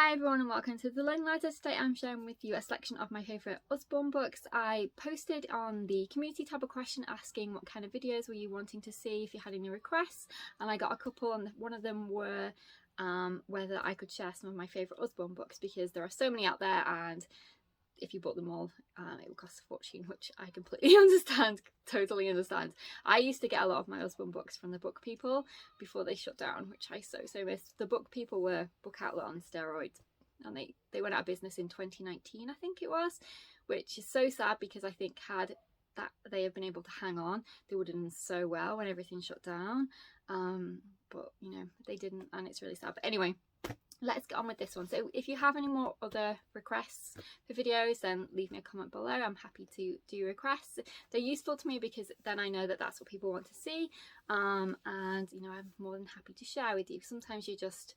Hi everyone and welcome to The Learning Ladder. Today I'm sharing with you a selection of my favourite Usborne books. I posted on the community tab a question asking what kind of videos were you wanting to see, if you had any requests, and I got a couple, and one of them were whether I could share some of my favourite Usborne books, because there are so many out there and if you bought them all it would cost a fortune, which I completely understand, totally understand. I used to get a lot of my Usborne books from the Book People before they shut down, which I so missed. The Book People were Book Outlet on steroids, and they went out of business in 2019 I think it was, which is so sad, because I think had that they have been able to hang on, they would have done so well when everything shut down, but you know, they didn't, and it's really sad. But anyway, let's get on with this one. So if you have any more other requests for videos, then leave me a comment below. I'm happy to do requests. They're useful to me because then I know that that's what people want to see, and you know, I'm more than happy to share with you. Sometimes you just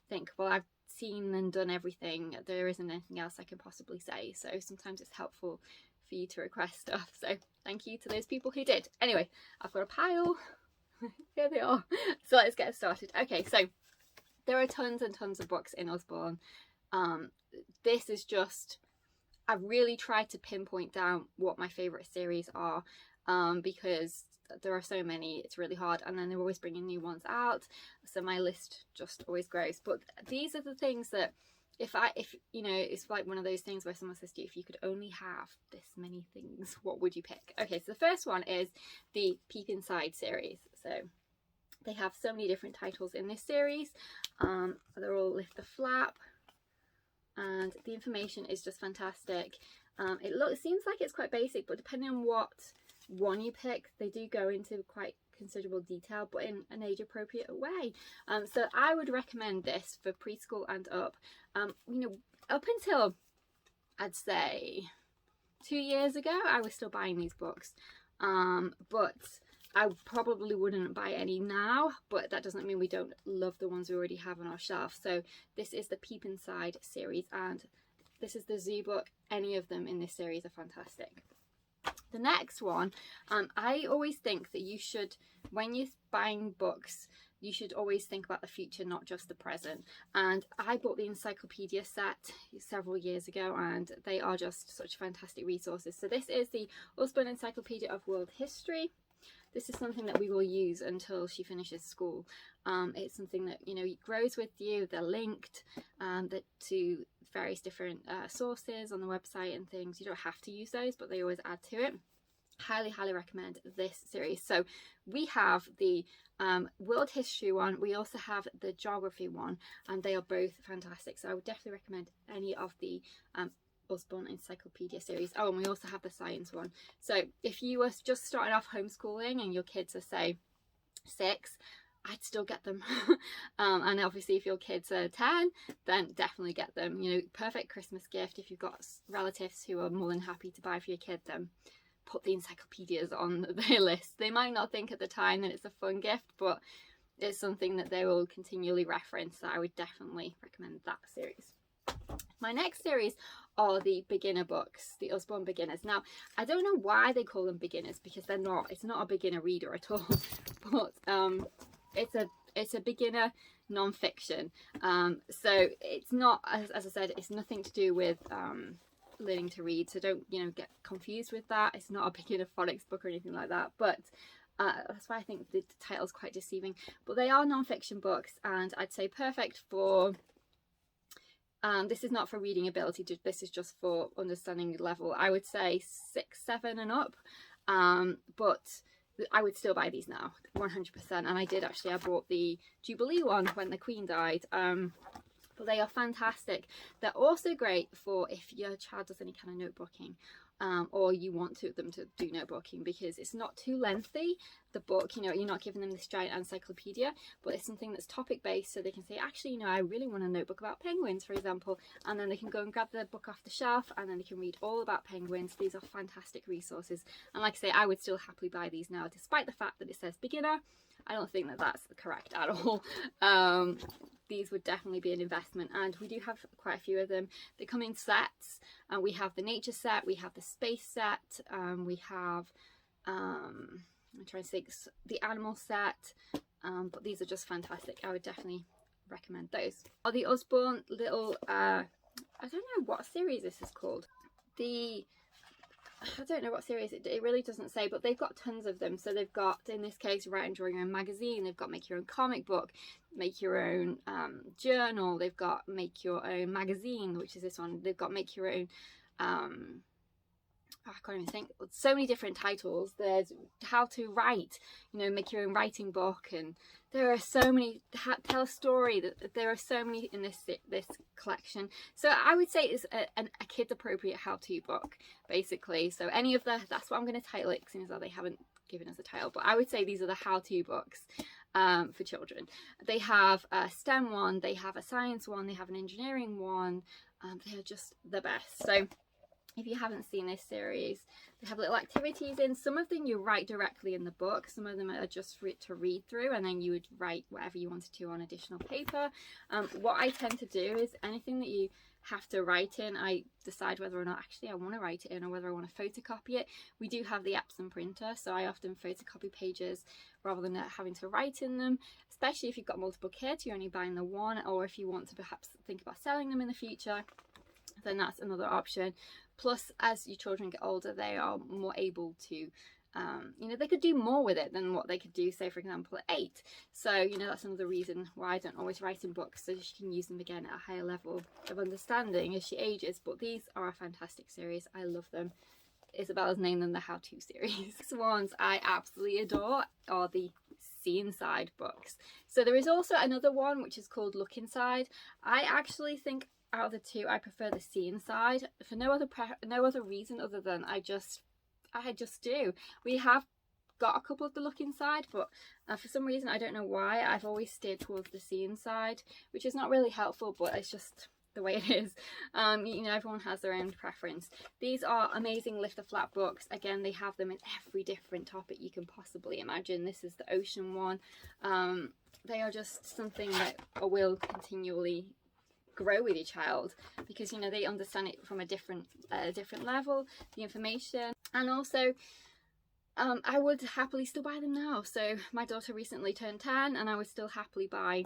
think, well, I've seen and done everything, there isn't anything else I can possibly say, so sometimes it's helpful for you to request stuff. So thank you to those people who did. Anyway, I've got a pile. Here they are. So let's get started. Okay, so there are tons and tons of books in Usborne. This is just, I really tried to pinpoint down what my favourite series are, because there are so many, it's really hard, and then they're always bringing new ones out, so my list just always grows. But these are the things that if you know, it's like one of those things where someone says to you, if you could only have this many things, what would you pick? Okay, so the first one is the Peep Inside series. So they have so many different titles in this series. They're all Lift the Flap, and the information is just fantastic. It seems like it's quite basic, but depending on what one you pick, they do go into quite considerable detail, but in an age appropriate way. So I would recommend this for preschool and up. You know, up until I'd say 2 years ago, I was still buying these books, but I probably wouldn't buy any now, but that doesn't mean we don't love the ones we already have on our shelf. So this is the Peep Inside series, and this is the Zoo book. Any of them in this series are fantastic. The next one, I always think that you should, when you're buying books, you should always think about the future, not just the present. And I bought the encyclopedia set several years ago, and they are just such fantastic resources. So this is the Usborne Encyclopedia of World History. This is something that we will use until she finishes school. It's something that, you know, grows with you. They're linked to various different sources on the website and things. You don't have to use those, but they always add to it. Highly recommend this series. So we have the World History one, we also have the Geography one, and they are both fantastic. So I would definitely recommend any of the Usborne Encyclopedia series. Oh, and we also have the Science one. So if you were just starting off homeschooling and your kids are, say, 6, I'd still get them. And obviously if your kids are 10, then definitely get them. You know, perfect Christmas gift. If you've got relatives who are more than happy to buy for your kid, then put the encyclopedias on their list. They might not think at the time that it's a fun gift, but it's something that they will continually reference. So I would definitely recommend that series. My next series are the beginner books, the Usborne Beginners. Now, I don't know why they call them beginners, because they're not. It's not a beginner reader at all, but it's a beginner non-fiction. So it's not, as I said, it's nothing to do with learning to read. So don't, you know, get confused with that. It's not a beginner phonics book or anything like that. But that's why I think the title's quite deceiving. But they are non-fiction books, and I'd say perfect for. This is not for reading ability, this is just for understanding level. I would say 6, 7 and up, but I would still buy these now, 100%. And I did actually, I bought the Jubilee one when the Queen died, but they are fantastic. They're also great for if your child does any kind of notebooking, or you want them to do notebooking, because it's not too lengthy, the book. You know, you're not giving them this giant encyclopedia, but it's something that's topic based, so they can say, actually, you know, I really want a notebook about penguins, for example, and then they can go and grab the book off the shelf, and then they can read all about penguins. These are fantastic resources, and like I say, I would still happily buy these now, despite the fact that it says beginner. I don't think that that's correct at all. These would definitely be an investment, and we do have quite a few of them. They come in sets, and we have the nature set, we have the space set, we have I'm trying to think, the animal set, but these are just fantastic. I would definitely recommend those. Or the Usborne little, I don't know what series this is called. I don't know what series it really doesn't say, but they've got tons of them. So they've got, in this case, Write and Draw Your Own Magazine. They've got Make Your Own Comic Book, Make Your Own Journal. They've got Make Your Own Magazine, which is this one. They've got Make Your Own, I can't even think, so many different titles. There's How to Write, make your own writing book, and there are so many. Tell a story. There are so many in this collection. So I would say it's a kids appropriate how-to book, basically. So any of that's what I'm going to title it, since they haven't given us a title, but I would say these are the how-to books for children. They have a STEM one, they have a science one, they have an engineering one. They are just the best. So if you haven't seen this series, they have little activities in. Some of them you write directly in the book, some of them are just for it to read through, and then you would write whatever you wanted to on additional paper. What I tend to do is anything that you have to write in, I decide whether or not actually I want to write it in or whether I want to photocopy it. We do have the Epson printer, so I often photocopy pages rather than having to write in them, especially if you've got multiple kids, you're only buying the one, or if you want to perhaps think about selling them in the future, then that's another option. Plus, as your children get older, they are more able to, they could do more with it than what they could do, say, for example, at 8. So, that's another reason why I don't always write in books, so she can use them again at a higher level of understanding as she ages. But these are a fantastic series. I love them. Isabella's named them the how-to series. The ones I absolutely adore are the See Inside books. So there is also another one which is called Look Inside. I actually think out of the two, I prefer the See Inside for no other reason other than I just do. We have got a couple of the Look Inside, but for some reason, I don't know why, I've always steered towards the See Inside, which is not really helpful, but it's just the way it is. Everyone has their own preference. These are amazing Lift the Flap books. Again, they have them in every different topic you can possibly imagine. This is the ocean one. They are just something that will continually grow with your child, because they understand it from a different level, the information. And also I would happily still buy them now. So my daughter recently turned 10 and I would still happily buy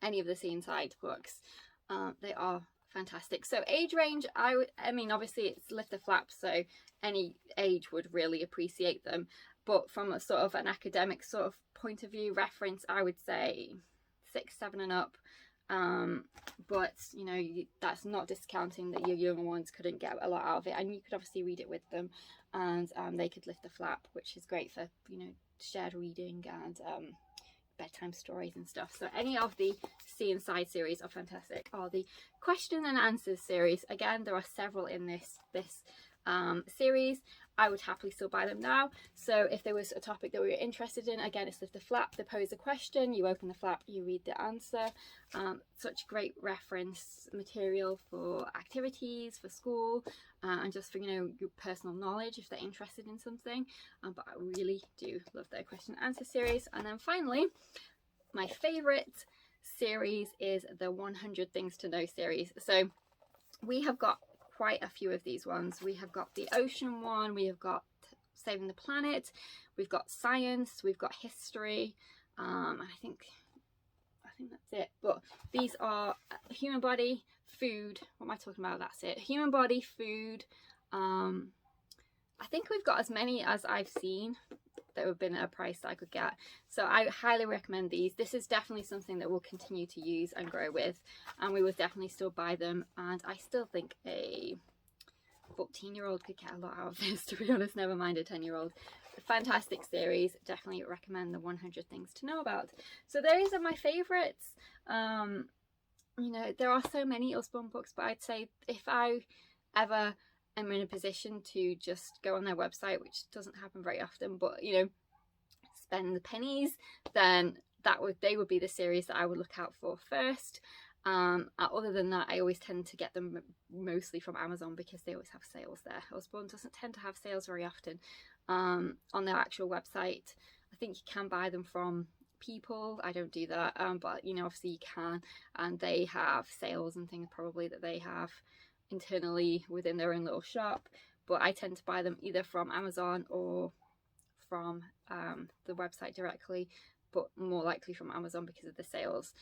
any of the See Inside books. They are fantastic. So age range, I mean obviously it's Lift the Flap, so any age would really appreciate them, but from a sort of an academic sort of point of view reference, I would say 6, 7 and up. But that's not discounting that your younger ones couldn't get a lot out of it, and you could obviously read it with them, and they could lift the flap, which is great for shared reading and bedtime stories and stuff. So any of the See Inside series are fantastic. Or the question and answers series, again there are several in this series. I would happily still buy them now. So if there was a topic that we were interested in, again it's Lift the Flap, they pose a question, you open the flap, you read the answer. Such great reference material for activities, for school, and just for your personal knowledge if they're interested in something. But I really do love their question and answer series. And then finally, my favorite series is the 100 Things to Know series. So we have got quite a few of these ones. We have got the ocean one, we have got Saving the Planet, we've got science, we've got history, I think that's it. But these are human body, food, what am I talking about? That's it. Human body, food. I think we've got as many as I've seen that have been at a price that I could get. So I highly recommend these. This is definitely something that we'll continue to use and grow with, and we will definitely still buy them. And I still think a 14-year-old could get a lot out of this, to be honest, never mind a 10-year-old. Fantastic series. Definitely recommend the 100 Things to Know About. So those are my favorites. There are so many Usborne books, but I'd say if I ever am in a position to just go on their website, which doesn't happen very often, but spend the pennies, then they would be the series that I would look out for first. Other than that, I always tend to get them mostly from Amazon because they always have sales there. Usborne doesn't tend to have sales very often on their actual website. I think you can buy them from people. I don't do that, but obviously you can, and they have sales and things probably that they have internally within their own little shop. But I tend to buy them either from Amazon or from the website directly. but more likely from Amazon because of the sales.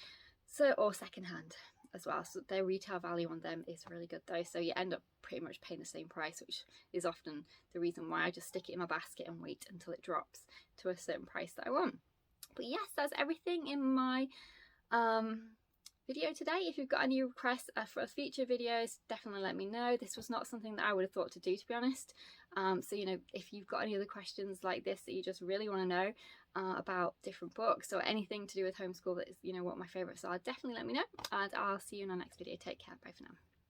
So, or secondhand as well. So their retail value on them is really good though. So you end up pretty much paying the same price, which is often the reason why I just stick it in my basket and wait until it drops to a certain price that I want. But yes, that's everything in my video today. If you've got any requests for future videos, definitely let me know. This was not something that I would have thought to do, to be honest. So, you know, if you've got any other questions like this that you just really want to know about different books or anything to do with homeschool that is, you know, what my favourites are, definitely let me know, and I'll see you in our next video. Take care. Bye for now.